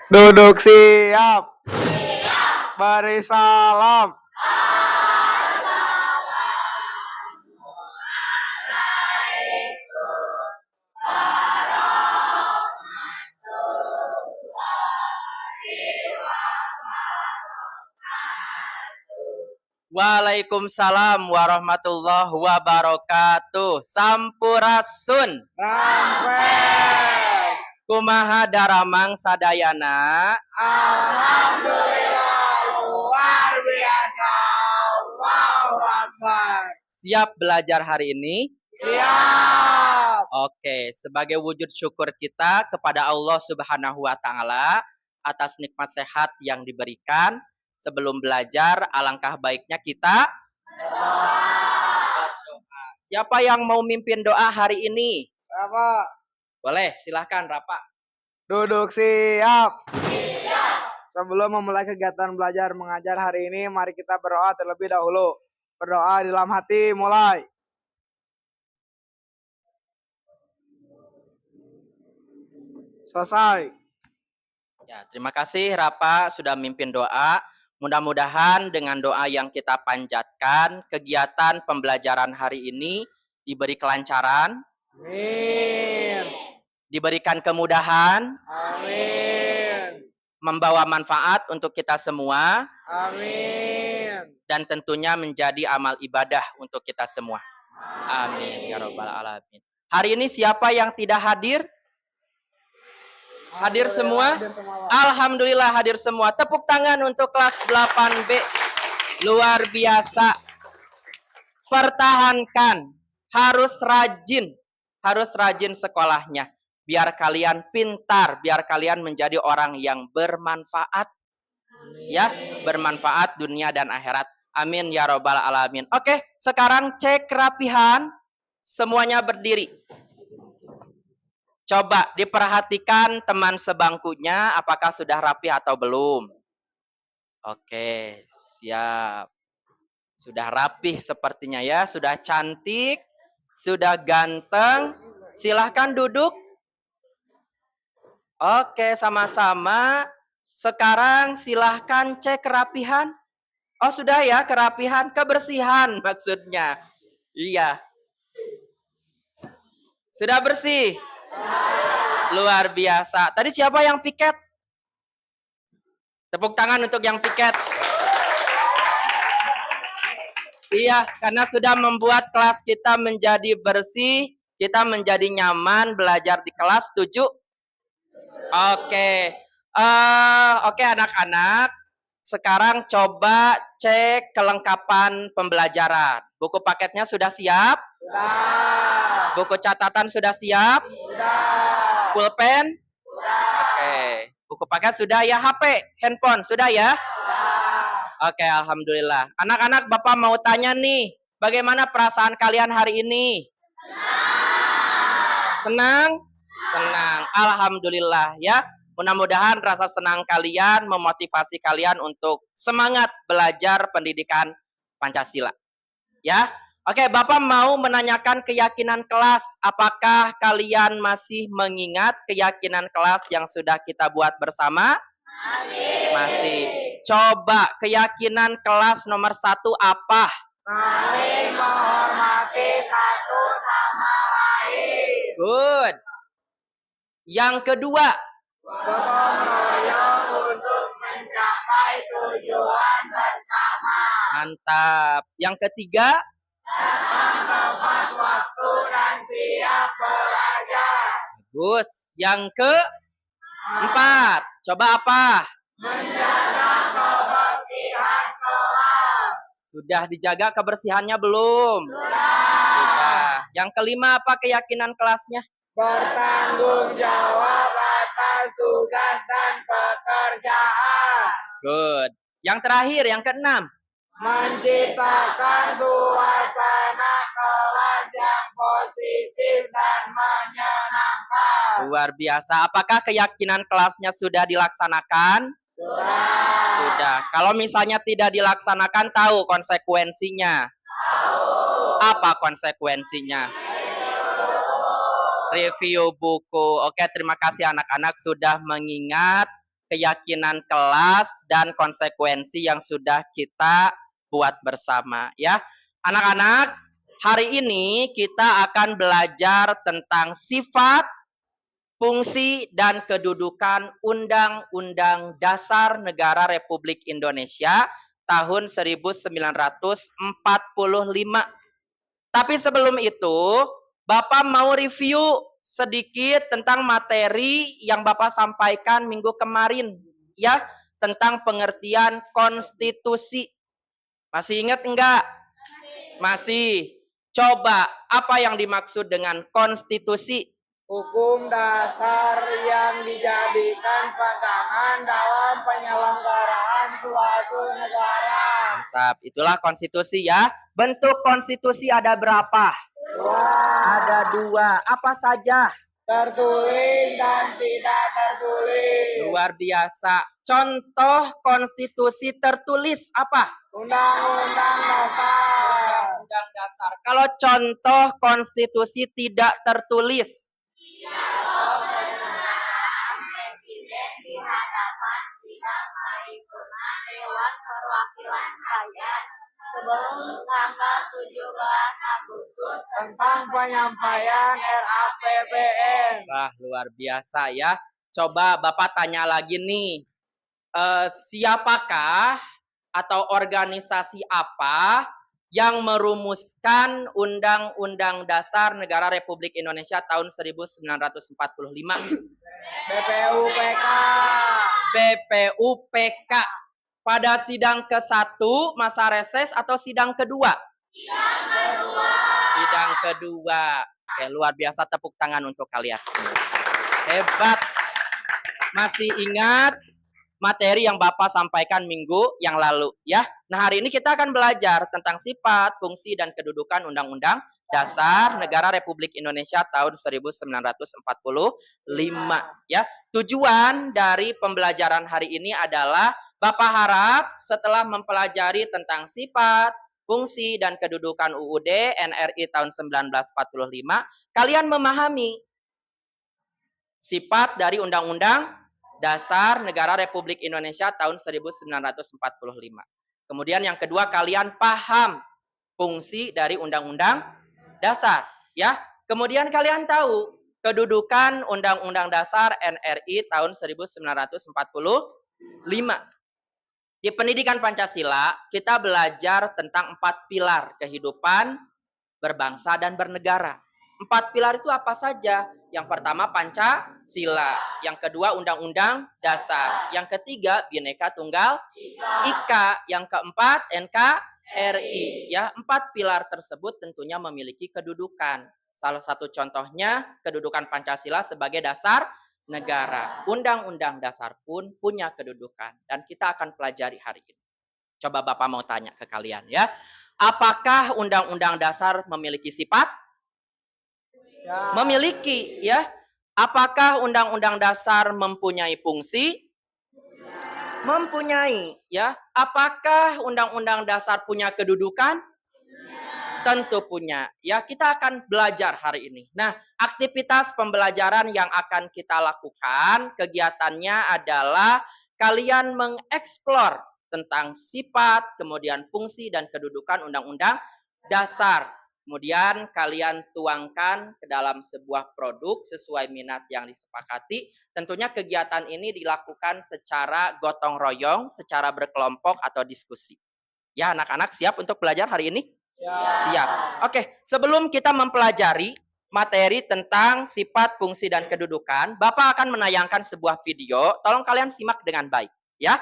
Duduk siap. Beri salam. Waalaikumsalam warahmatullahi wabarakatuh. Sampurasun. Rampes. Kumaha daramang sadayana. Alhamdulillah luar biasa. Allahu Akbar. Siap belajar hari ini? Siap. Oke, sebagai wujud syukur kita kepada Allah Subhanahu wa taala atas nikmat sehat yang diberikan, sebelum belajar alangkah baiknya kita berdoa. Siapa yang mau mimpin doa hari ini? Apa? Boleh, silahkan Rafa. Duduk siap. Sebelum memulai kegiatan belajar mengajar hari ini, mari kita berdoa terlebih dahulu. Berdoa di dalam hati, mulai. Selesai. Ya, terima kasih Rafa sudah mimpin doa. Mudah-mudahan dengan doa yang kita panjatkan, kegiatan pembelajaran hari ini diberi kelancaran, Amin. diberikan kemudahan, Amin. membawa manfaat untuk kita semua, Amin. dan tentunya menjadi amal ibadah untuk kita semua. Amin ya rabbal alamin. Hari ini siapa yang tidak hadir? Hadir semua? Alhamdulillah hadir semua. Tepuk tangan untuk kelas 8B. Luar biasa. Pertahankan. Harus rajin sekolahnya. Biar kalian pintar, biar kalian menjadi orang yang bermanfaat. Ya, bermanfaat dunia dan akhirat. Amin ya rabbal alamin. Oke, sekarang cek kerapihan. Semuanya berdiri. Coba diperhatikan teman sebangkunya apakah sudah rapi atau belum. Oke, siap. Sudah rapih sepertinya ya, sudah cantik, sudah ganteng. Silahkan duduk. Oke, sama-sama. Sekarang silahkan cek kerapihan. Oh, sudah ya, kerapihan, kebersihan maksudnya. Iya. Sudah bersih? Luar biasa. Tadi siapa yang piket? Tepuk tangan untuk yang piket. Iya, karena sudah membuat kelas kita menjadi bersih, kita menjadi nyaman belajar di kelas. Setuju? Oke. Oke anak-anak. Sekarang coba cek kelengkapan pembelajaran. Buku paketnya sudah siap? Sudah. Buku catatan sudah siap? Sudah. Pulpen? Sudah. Oke. Buku paket sudah ya? HP, handphone sudah ya? Oke, alhamdulillah. Anak-anak, Bapak mau tanya nih, bagaimana perasaan kalian hari ini? Senang? Senang. Alhamdulillah ya. Mudah-mudahan rasa senang kalian memotivasi kalian untuk semangat belajar pendidikan Pancasila. Ya. Oke, Bapak mau menanyakan keyakinan kelas. Apakah kalian masih mengingat keyakinan kelas yang sudah kita buat bersama? Masih. Coba keyakinan kelas nomor 1 apa? Saling menghormati satu sama lain. Good. Yang kedua? Gotong royong untuk mencapai tujuan bersama. Mantap. Yang ketiga? Datang tepat waktu dan siap belajar. Bagus. Yang keempat? Coba apa? Menjaga kebersihan kelas. Sudah dijaga kebersihannya belum? Sudah. Yang kelima apa keyakinan kelasnya? Bertanggung jawab atas tugas dan pekerjaan. Good. Yang terakhir, yang keenam? Menciptakan suasana kelas yang positif dan menyenangkan. Luar biasa. Apakah keyakinan kelasnya sudah dilaksanakan? Sudah. Kalau misalnya tidak dilaksanakan, tahu konsekuensinya? Apa konsekuensinya? Review buku. Oke, terima kasih anak-anak sudah mengingat keyakinan kelas dan konsekuensi yang sudah kita buat bersama ya. Anak-anak, hari ini kita akan belajar tentang sifat, fungsi, dan kedudukan Undang-Undang Dasar Negara Republik Indonesia tahun 1945. Tapi sebelum itu, Bapak mau review sedikit tentang materi yang Bapak sampaikan minggu kemarin, ya, tentang pengertian konstitusi. Masih ingat enggak? Masih. Coba, apa yang dimaksud dengan konstitusi? Hukum dasar yang dijadikan pegangan dalam penyelenggaraan suatu negara. Mantap, itulah konstitusi ya. Bentuk konstitusi ada berapa? Ada 2. Apa saja? Tertulis dan tidak tertulis. Luar biasa. Contoh konstitusi tertulis apa? Undang-undang dasar. Undang Dasar. Kalau contoh konstitusi tidak tertulis? Presiden di hadapan sidang paripurna Dewan Perwakilan Rakyat sebelum tanggal 17 Agustus Tentang penyampaian RAPBN. Wah, luar biasa ya. Coba Bapak tanya lagi nih. Siapakah atau organisasi apa yang merumuskan Undang-Undang Dasar Negara Republik Indonesia tahun 1945? BPUPK. BPUPK. Pada sidang ke-1 masa reses atau sidang kedua? Sidang kedua. Oke, luar biasa, tepuk tangan untuk kalian semua. Hebat. Masih ingat materi yang Bapak sampaikan minggu yang lalu ya. Nah, hari ini kita akan belajar tentang sifat, fungsi, dan kedudukan Undang-Undang Dasar Negara Republik Indonesia tahun 1945 ya. Tujuan dari pembelajaran hari ini adalah Bapak harap setelah mempelajari tentang sifat, fungsi, dan kedudukan UUD NRI tahun 1945, kalian memahami sifat dari Undang-Undang Dasar Negara Republik Indonesia tahun 1945. Kemudian yang kedua, kalian paham fungsi dari Undang-Undang Dasar, ya. Kemudian kalian tahu kedudukan Undang-Undang Dasar NRI tahun 1945. Di pendidikan Pancasila, kita belajar tentang 4 pilar kehidupan berbangsa dan bernegara. 4 pilar itu apa saja? Yang pertama Pancasila, yang kedua Undang-Undang Dasar, yang ketiga Bhinneka Tunggal Ika, yang keempat NKRI. Ya, 4 pilar tersebut tentunya memiliki kedudukan. Salah satu contohnya kedudukan Pancasila sebagai dasar negara. Undang-Undang Dasar pun punya kedudukan dan kita akan pelajari hari ini. Coba Bapak mau tanya ke kalian ya. Apakah Undang-Undang Dasar memiliki sifat? Ya. Memiliki ya. Apakah Undang-Undang Dasar mempunyai fungsi? Mempunyai ya. Apakah Undang-Undang Dasar punya kedudukan? Tentu punya. Ya, kita akan belajar hari ini. Nah, aktivitas pembelajaran yang akan kita lakukan, kegiatannya adalah kalian mengeksplor tentang sifat, kemudian fungsi dan kedudukan Undang-Undang Dasar. Kemudian kalian tuangkan ke dalam sebuah produk sesuai minat yang disepakati. Tentunya kegiatan ini dilakukan secara gotong royong, secara berkelompok atau diskusi. Ya, anak-anak siap untuk belajar hari ini? Ya. Siap. Oke, sebelum kita mempelajari materi tentang sifat, fungsi, dan kedudukan, Bapak akan menayangkan sebuah video. Tolong kalian simak dengan baik, ya.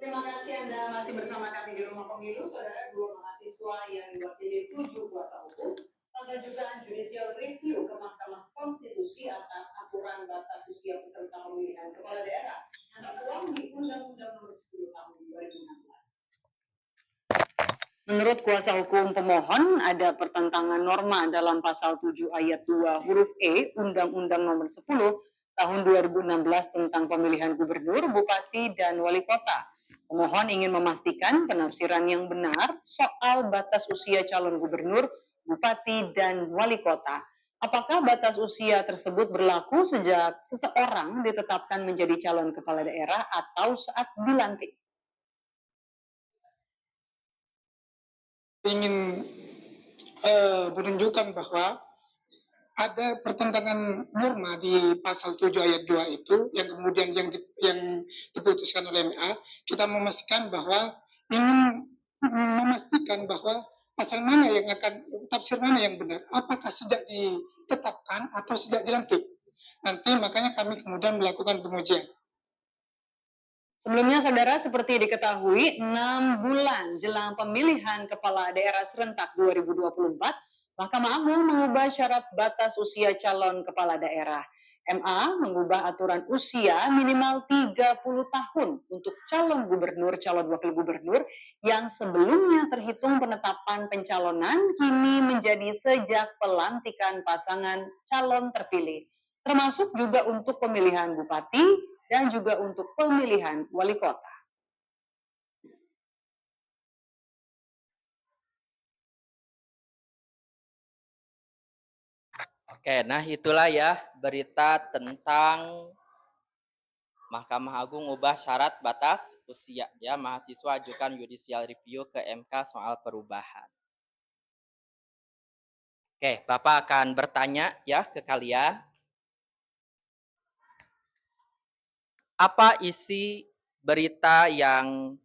Terima kasih Anda masih bersama kami di Rumah Pemilu, saudara. 2 mahasiswa yang diwakili 7 kuasa hukum mengajukan judicial review ke Mahkamah Konstitusi atas aturan batas usia peserta pemilihan kepala daerah yang tertuang di Undang-Undang Nomor 10 Tahun 2016. Menurut kuasa hukum pemohon, ada pertentangan norma dalam pasal 7 ayat 2 huruf E Undang-Undang Nomor 10 Tahun 2016 tentang pemilihan gubernur, bupati, dan wali kota. Pemohon ingin memastikan penafsiran yang benar soal batas usia calon gubernur, bupati, dan wali kota. Apakah batas usia tersebut berlaku sejak seseorang ditetapkan menjadi calon kepala daerah atau saat dilantik? Ingin menunjukkan bahwa ada pertentangan norma di pasal 7 ayat 2 itu yang kemudian yang diputuskan oleh MA. Kita memastikan bahwa ingin memastikan bahwa pasal mana yang akan, tafsir mana yang benar, apakah sejak ditetapkan atau sejak dilantik. Nanti makanya kami kemudian melakukan pengujian. Sebelumnya, saudara, seperti diketahui, 6 bulan jelang pemilihan kepala daerah serentak 2024, Mahkamah Agung mengubah syarat batas usia calon kepala daerah. MA mengubah aturan usia minimal 30 tahun untuk calon gubernur, calon wakil gubernur yang sebelumnya terhitung penetapan pencalonan kini menjadi sejak pelantikan pasangan calon terpilih, termasuk juga untuk pemilihan bupati dan juga untuk pemilihan wali kota. Oke, nah itulah ya berita tentang Mahkamah Agung ubah syarat batas usia ya, mahasiswa ajukan judicial review ke MK soal perubahan. Oke, Bapak akan bertanya ya ke kalian. Apa isi berita yang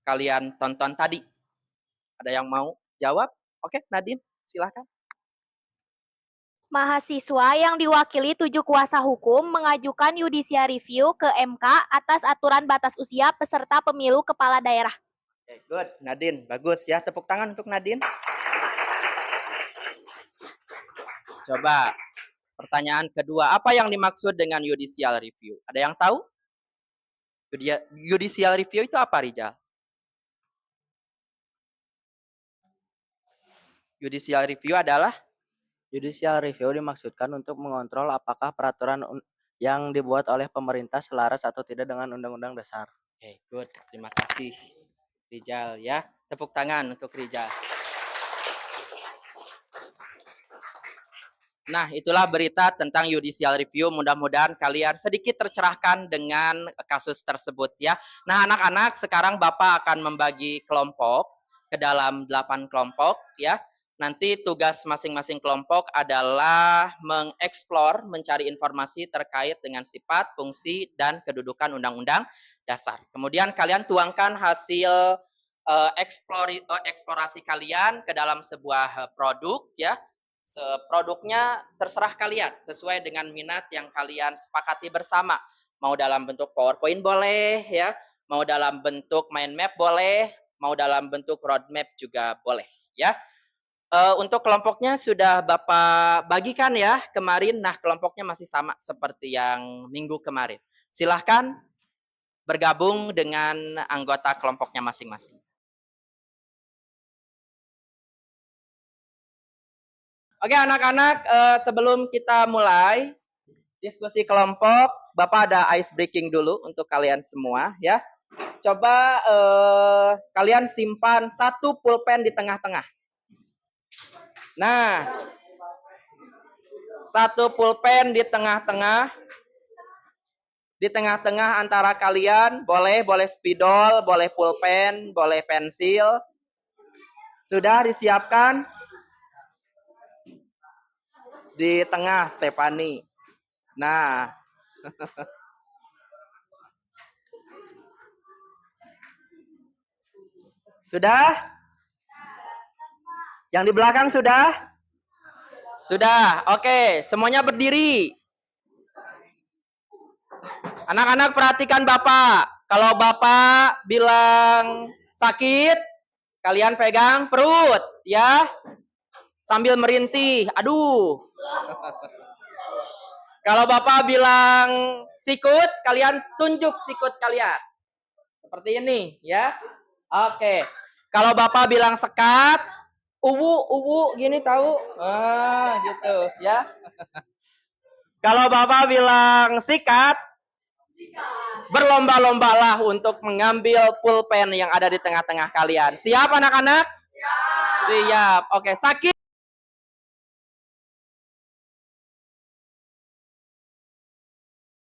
kalian tonton tadi? Ada yang mau jawab? Oke, Nadine, silahkan. Mahasiswa yang diwakili 7 kuasa hukum mengajukan judicial review ke MK atas aturan batas usia peserta pemilu kepala daerah. Oke, good. Nadine, bagus ya. Tepuk tangan untuk Nadine. Coba pertanyaan kedua, apa yang dimaksud dengan judicial review? Ada yang tahu? Judicial review itu apa, Rijal? Judicial review adalah? Judicial review dimaksudkan untuk mengontrol apakah peraturan yang dibuat oleh pemerintah selaras atau tidak dengan Undang-Undang Dasar. Oke, good. Terima kasih, Rijal ya. Tepuk tangan untuk Rijal. Nah, itulah berita tentang judicial review. Mudah-mudahan kalian sedikit tercerahkan dengan kasus tersebut ya. Nah, anak-anak, sekarang Bapak akan membagi kelompok ke dalam 8 kelompok ya. Nanti tugas masing-masing kelompok adalah mengeksplor, mencari informasi terkait dengan sifat, fungsi, dan kedudukan Undang-Undang Dasar. Kemudian kalian tuangkan hasil eksplorasi kalian ke dalam sebuah produk ya. Produknya terserah kalian sesuai dengan minat yang kalian sepakati bersama. Mau dalam bentuk PowerPoint boleh ya, mau dalam bentuk mind map boleh, mau dalam bentuk roadmap juga boleh ya. Untuk kelompoknya sudah Bapak bagikan ya kemarin. Nah, kelompoknya masih sama seperti yang minggu kemarin. Silahkan bergabung dengan anggota kelompoknya masing-masing. Oke anak-anak, sebelum kita mulai diskusi kelompok, Bapak ada ice breaking dulu untuk kalian semua ya. Coba kalian simpan satu pulpen di tengah-tengah. Nah, satu pulpen di tengah-tengah. Di tengah-tengah antara kalian, boleh spidol, boleh pulpen, boleh pensil. Sudah disiapkan? Di tengah, Stefani. Nah, sudah? Yang di belakang sudah? Sudah, oke. Semuanya berdiri. Anak-anak perhatikan Bapak. Kalau Bapak bilang sakit, kalian pegang perut, ya. Sambil merintih. Aduh. Kalau Bapak bilang sikut, kalian tunjuk sikut kalian. Seperti ini, ya. Oke. Kalau Bapak bilang sekat, uwu gini tahu? Ah, gitu, ya. Kalau Bapak bilang sikat, berlomba-lombalah untuk mengambil pulpen yang ada di tengah-tengah kalian. Siap anak-anak? Siap. Oke, sakit.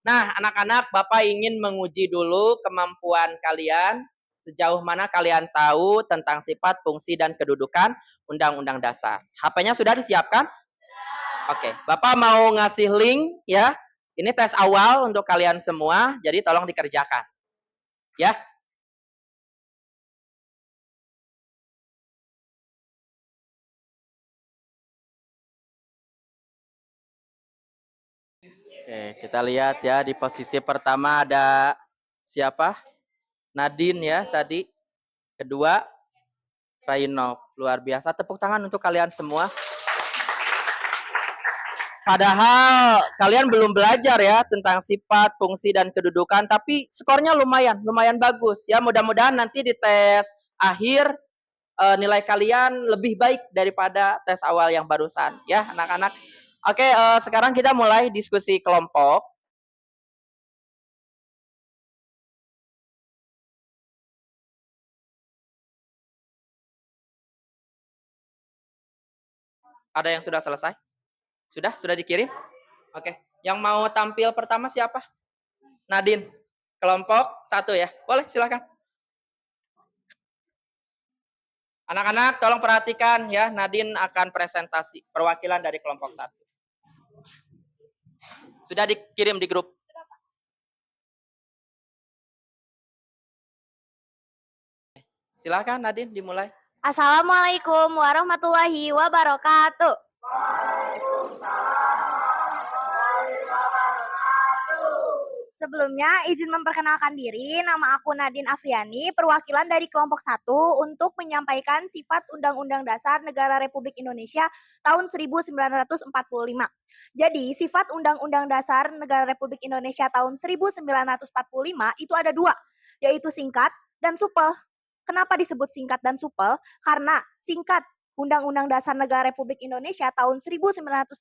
Nah, anak-anak, Bapak ingin menguji dulu kemampuan kalian, sejauh mana kalian tahu tentang sifat, fungsi, dan kedudukan Undang-Undang Dasar. HP-nya sudah disiapkan? Oke, Bapak mau ngasih link ya. Ini tes awal untuk kalian semua, jadi tolong dikerjakan. Ya. Oke, kita lihat ya di posisi pertama ada siapa? Nadine ya tadi. Kedua, Rainov. Luar biasa. Tepuk tangan untuk kalian semua. Padahal kalian belum belajar ya tentang sifat, fungsi, dan kedudukan, tapi skornya lumayan bagus ya. Mudah-mudahan nanti di tes akhir nilai kalian lebih baik daripada tes awal yang barusan ya, anak-anak. Oke, sekarang kita mulai diskusi kelompok. Ada yang sudah selesai? Sudah dikirim? Oke. Yang mau tampil pertama siapa? Nadine. Kelompok 1 ya. Boleh, silakan. Anak-anak, tolong perhatikan ya. Nadine akan presentasi perwakilan dari kelompok 1. Sudah dikirim di grup. Silakan Nadine, dimulai. Assalamualaikum warahmatullahi wabarakatuh. Sebelumnya, izin memperkenalkan diri, nama aku Nadine Afriani, perwakilan dari kelompok 1 untuk menyampaikan sifat Undang-Undang Dasar Negara Republik Indonesia tahun 1945. Jadi, sifat Undang-Undang Dasar Negara Republik Indonesia tahun 1945 itu ada 2, yaitu singkat dan supel. Kenapa disebut singkat dan supel? Karena singkat Undang-Undang Dasar Negara Republik Indonesia tahun 1945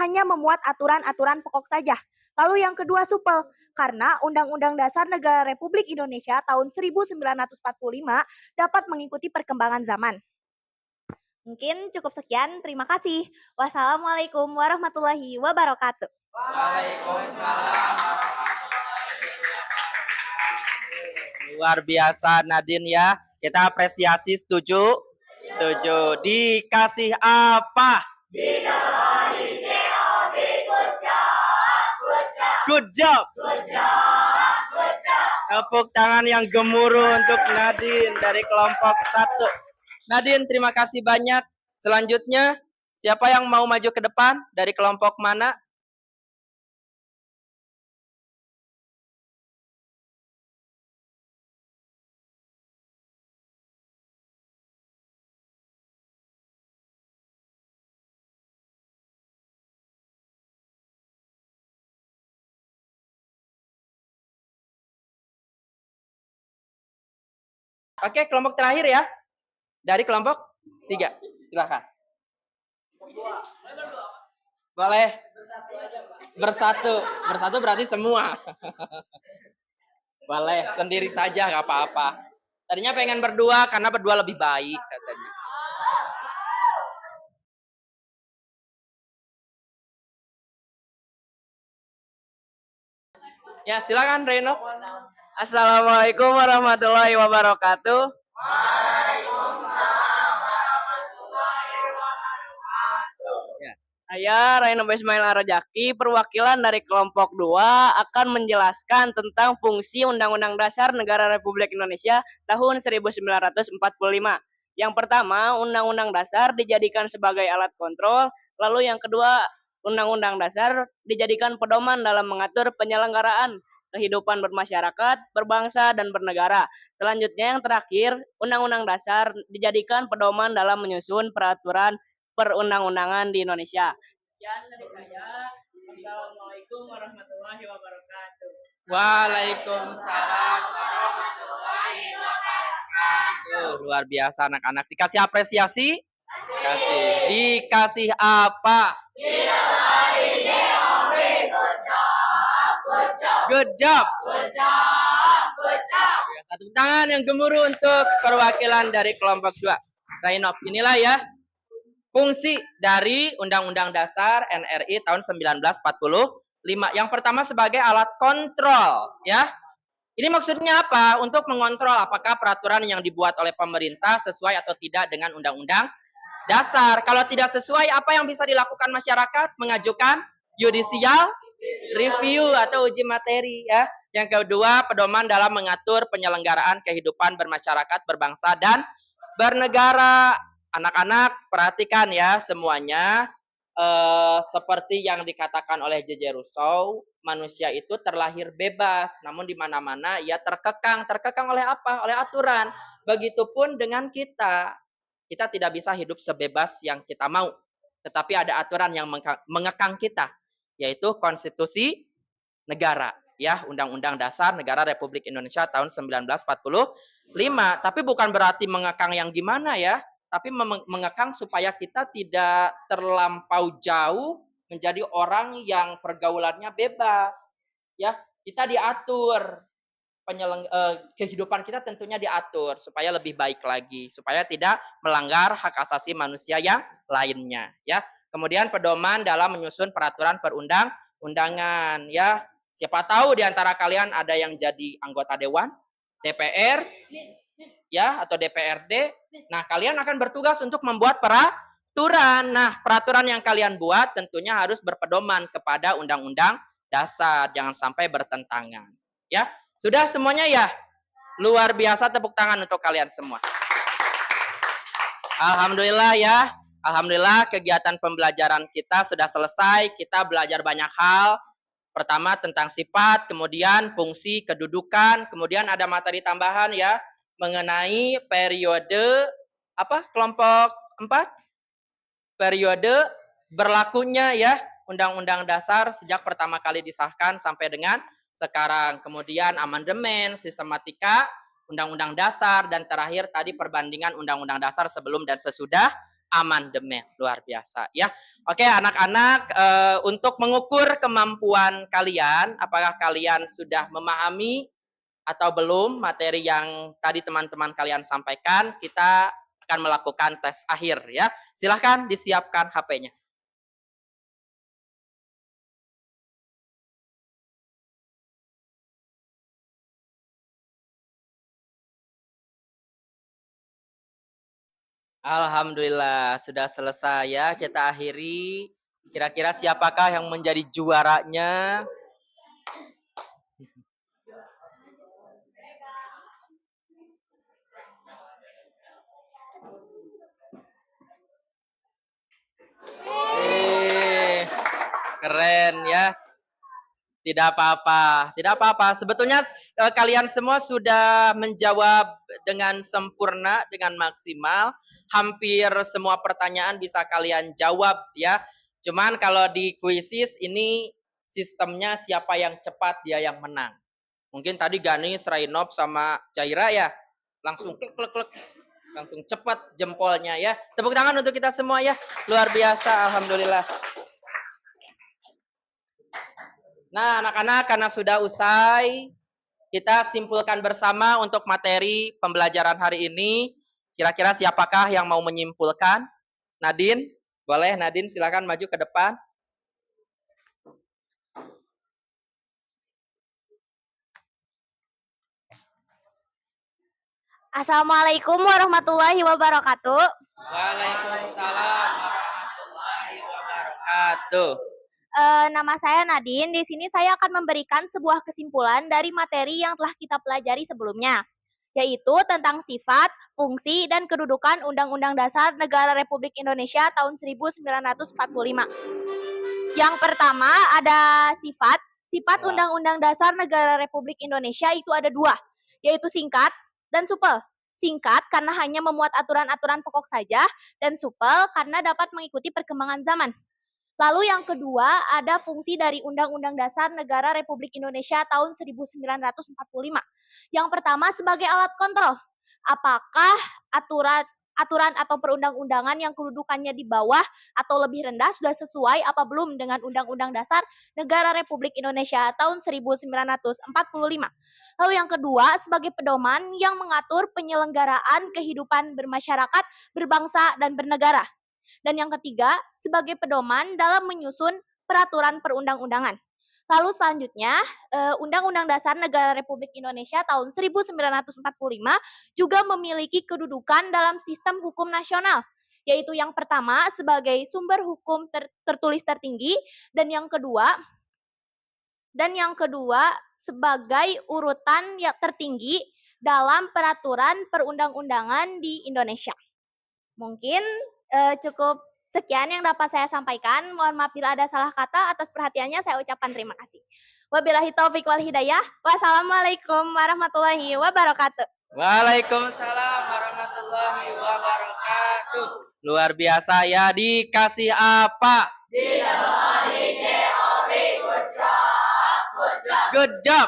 hanya memuat aturan-aturan pokok saja. Lalu yang kedua supel, karena Undang-Undang Dasar Negara Republik Indonesia tahun 1945 dapat mengikuti perkembangan zaman. Mungkin cukup sekian, terima kasih. Wassalamualaikum warahmatullahi wabarakatuh. Waalaikumsalam. Luar biasa Nadine ya. Kita apresiasi, setuju? Setuju. Dikasih apa? Good job. Tepuk tangan yang gemuruh untuk Nadine dari kelompok 1. Nadine, terima kasih banyak. Selanjutnya, siapa yang mau maju ke depan? Dari kelompok mana? Oke, kelompok terakhir ya. Dari kelompok 3. Silakan. Boleh. Bersatu. Bersatu berarti semua. Boleh, sendiri saja nggak apa-apa. Tadinya pengen berdua karena berdua lebih baik katanya. Ya, silakan Reno. Assalamualaikum warahmatullahi wabarakatuh. Saya Raino Ismail Arojaki, perwakilan dari kelompok 2 akan menjelaskan tentang fungsi Undang-Undang Dasar Negara Republik Indonesia tahun 1945. Yang pertama, Undang-Undang Dasar dijadikan sebagai alat kontrol, lalu yang kedua, Undang-Undang Dasar dijadikan pedoman dalam mengatur penyelenggaraan kehidupan bermasyarakat, berbangsa, dan bernegara. Selanjutnya yang terakhir, Undang-Undang Dasar dijadikan pedoman dalam menyusun peraturan perundang-undangan di Indonesia. Sekian dari saya. Wassalamualaikum warahmatullahi wabarakatuh. Waalaikumsalam warahmatullahi wabarakatuh. Luar biasa anak-anak. Dikasih apresiasi? Dikasih apa? Good job. Satu tangan yang gemuruh untuk perwakilan dari kelompok 2. Rainov, inilah ya fungsi dari Undang-Undang Dasar NRI tahun 1945. 5. Yang pertama sebagai alat kontrol, ya. Ini maksudnya apa? Untuk mengontrol apakah peraturan yang dibuat oleh pemerintah sesuai atau tidak dengan undang-undang dasar. Kalau tidak sesuai, apa yang bisa dilakukan masyarakat? Mengajukan judicial review atau uji materi, ya. Yang kedua, pedoman dalam mengatur penyelenggaraan kehidupan bermasyarakat, berbangsa, dan bernegara. Anak-anak, perhatikan ya semuanya. Seperti yang dikatakan oleh J.J. Rousseau, manusia itu terlahir bebas, namun di mana-mana ia terkekang. Terkekang oleh apa? Oleh aturan. Begitupun dengan kita. Kita tidak bisa hidup sebebas yang kita mau. Tetapi ada aturan yang mengekang kita, yaitu konstitusi negara, ya, Undang-Undang Dasar Negara Republik Indonesia tahun 1945. Tapi bukan berarti mengekang yang gimana ya, tapi mengekang supaya kita tidak terlampau jauh menjadi orang yang pergaulannya bebas, ya. Kita diatur, kehidupan kita tentunya diatur supaya lebih baik lagi, supaya tidak melanggar hak asasi manusia yang lainnya, ya. Kemudian pedoman dalam menyusun peraturan perundang-undangan, ya. Siapa tahu di antara kalian ada yang jadi anggota dewan, DPR, ya, atau DPRD. Nah, kalian akan bertugas untuk membuat peraturan. Nah, peraturan yang kalian buat tentunya harus berpedoman kepada undang-undang dasar, jangan sampai bertentangan, ya. Sudah semuanya ya? Luar biasa, tepuk tangan untuk kalian semua. Alhamdulillah ya. Alhamdulillah kegiatan pembelajaran kita sudah selesai. Kita belajar banyak hal. Pertama tentang sifat, kemudian fungsi, kedudukan, kemudian ada materi tambahan ya mengenai periode kelompok 4, periode berlakunya ya Undang-Undang Dasar sejak pertama kali disahkan sampai dengan sekarang. Kemudian amandemen, sistematika Undang-Undang Dasar, dan terakhir tadi perbandingan Undang-Undang Dasar sebelum dan sesudah amandemen. Luar biasa ya. Oke anak-anak, untuk mengukur kemampuan kalian, apakah kalian sudah memahami atau belum materi yang tadi teman-teman kalian sampaikan, kita akan melakukan tes akhir ya. Silahkan disiapkan HP-nya. Alhamdulillah sudah selesai ya, kita akhiri. Kira-kira siapakah yang menjadi juaranya? Keren ya. Tidak apa-apa, tidak apa-apa. Sebetulnya kalian semua sudah menjawab dengan sempurna, dengan maksimal. Hampir semua pertanyaan bisa kalian jawab ya. Cuman kalau di kuisis ini sistemnya siapa yang cepat dia yang menang. Mungkin tadi Ganis, Rainop sama Jaira ya. Langsung klik klik klik. Langsung cepat jempolnya ya. Tepuk tangan untuk kita semua ya. Luar biasa, alhamdulillah. Nah, anak-anak, karena sudah usai, kita simpulkan bersama untuk materi pembelajaran hari ini. Kira-kira siapakah yang mau menyimpulkan? Nadine, boleh Nadine silakan maju ke depan. Assalamualaikum warahmatullahi wabarakatuh. Waalaikumsalam warahmatullahi wabarakatuh. Nama saya Nadine. Di sini saya akan memberikan sebuah kesimpulan dari materi yang telah kita pelajari sebelumnya, yaitu tentang sifat, fungsi, dan kedudukan Undang-Undang Dasar Negara Republik Indonesia tahun 1945. Yang pertama ada sifat. Sifat Undang-Undang Dasar Negara Republik Indonesia itu ada dua, yaitu singkat dan supel. Singkat karena hanya memuat aturan-aturan pokok saja, dan supel karena dapat mengikuti perkembangan zaman. Lalu yang kedua ada fungsi dari Undang-Undang Dasar Negara Republik Indonesia tahun 1945. Yang pertama sebagai alat kontrol. Apakah aturan atau perundang-undangan yang kedudukannya di bawah atau lebih rendah sudah sesuai apa belum dengan Undang-Undang Dasar Negara Republik Indonesia tahun 1945. Lalu yang kedua sebagai pedoman yang mengatur penyelenggaraan kehidupan bermasyarakat, berbangsa, dan bernegara. Dan yang ketiga, sebagai pedoman dalam menyusun peraturan perundang-undangan. Lalu selanjutnya, Undang-Undang Dasar Negara Republik Indonesia tahun 1945 juga memiliki kedudukan dalam sistem hukum nasional, yaitu yang pertama sebagai sumber hukum tertulis tertinggi dan yang kedua sebagai urutan yang tertinggi dalam peraturan perundang-undangan di Indonesia. Mungkin cukup sekian yang dapat saya sampaikan. Mohon maaf bila ada salah kata. Atas perhatiannya saya ucapkan terima kasih. Wabillahi taufiq wal hidayah. Wassalamualaikum warahmatullahi wabarakatuh. Waalaikumsalam warahmatullahi wabarakatuh. Luar biasa ya, dikasih apa? Good job.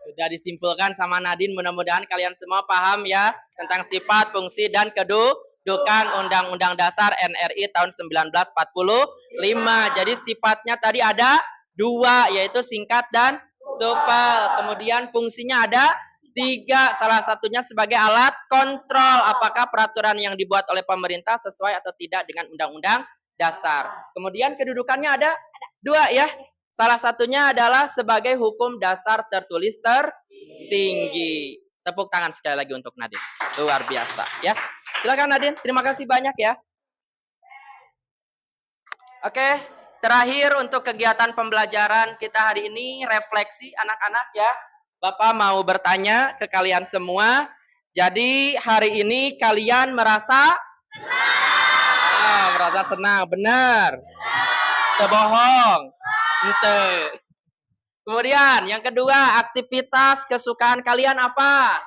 Sudah disimpulkan sama Nadine, mudah-mudahan kalian semua paham ya tentang sifat, fungsi, dan kedudukan Undang-Undang Dasar NRI tahun 1945. Jadi sifatnya tadi ada 2, yaitu singkat dan supel. Kemudian fungsinya ada 3, salah satunya sebagai alat kontrol apakah peraturan yang dibuat oleh pemerintah sesuai atau tidak dengan Undang-Undang Dasar. Kemudian kedudukannya ada 2 ya. Salah satunya adalah sebagai hukum dasar tertulis tertinggi. Tepuk tangan sekali lagi untuk Nadine. Luar biasa ya. Silakan Nadine, terima kasih banyak ya. Oke, terakhir untuk kegiatan pembelajaran kita hari ini, refleksi anak-anak ya. Bapak mau bertanya ke kalian semua. Jadi hari ini kalian merasa senang? Merasa senang, benar? Kebohong. Ente. Kemudian yang kedua, aktivitas kesukaan kalian apa?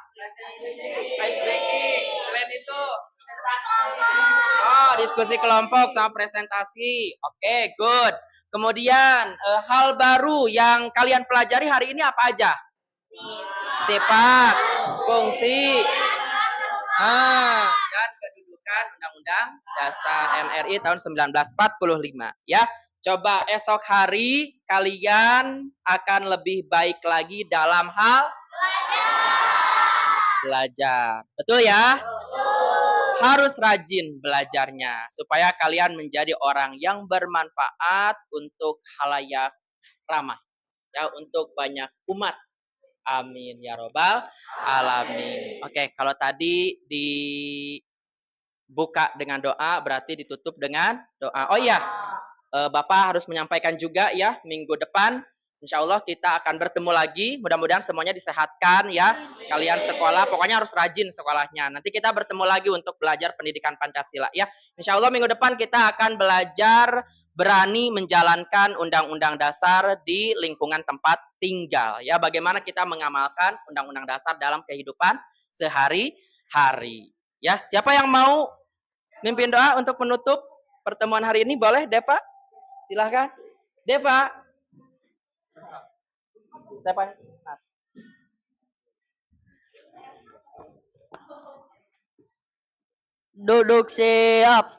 Ice breaking. Selain itu, diskusi kelompok sama presentasi. Oke, good. Kemudian hal baru yang kalian pelajari hari ini apa aja? Sifat, fungsi, dan kedudukan Undang-Undang Dasar NRI tahun 1945 ya. Coba esok hari kalian akan lebih baik lagi dalam hal belajar. Betul ya? Harus rajin belajarnya supaya kalian menjadi orang yang bermanfaat untuk khalayak ramah. Ya, untuk banyak umat. Amin ya robbal alamin. Oke, kalau tadi dibuka dengan doa berarti ditutup dengan doa. Oh iya. Bapak harus menyampaikan juga ya, minggu depan insya Allah kita akan bertemu lagi. Mudah-mudahan semuanya disehatkan ya. Kalian sekolah, pokoknya harus rajin sekolahnya. Nanti kita bertemu lagi untuk belajar pendidikan Pancasila ya. Insya Allah minggu depan kita akan belajar berani menjalankan Undang-Undang Dasar di lingkungan tempat tinggal ya. Bagaimana kita mengamalkan Undang-Undang Dasar dalam kehidupan sehari-hari ya. Siapa yang mau mimpin doa untuk menutup pertemuan hari ini? Boleh, Deva? Silahkan. Deva. Stefan. Duduk siap.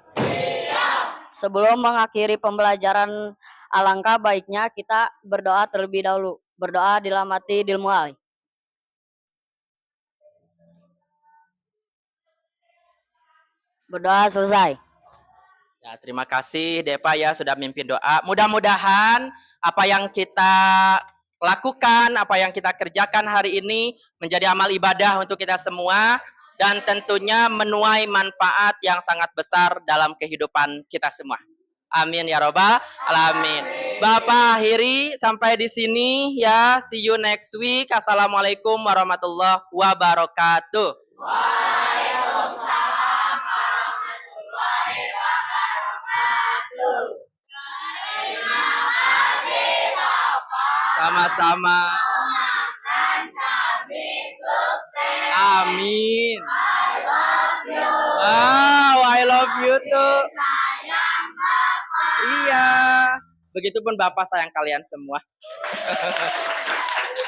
Sebelum mengakhiri pembelajaran, alangkah baiknya kita berdoa terlebih dahulu. Berdoa dilamati dimulai. Berdoa selesai. Ya, terima kasih Deva ya sudah mimpin doa. Mudah-mudahan apa yang kita lakukan, apa yang kita kerjakan hari ini menjadi amal ibadah untuk kita semua dan tentunya menuai manfaat yang sangat besar dalam kehidupan kita semua. Amin ya robbal alamin. Bapak akhiri sampai di sini ya. See you next week. Assalamualaikum warahmatullahi wabarakatuh. Waalaikumsalam warahmatullahi wabarakatuh. Terima kasih Bapak. Sama-sama. Doakan kami sukses. Amin. I love you. Wow, I love you too. Sayang Bapak. Iya. Begitupun Bapak sayang kalian semua.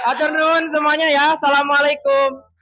Atur nuhun semuanya ya. Assalamualaikum.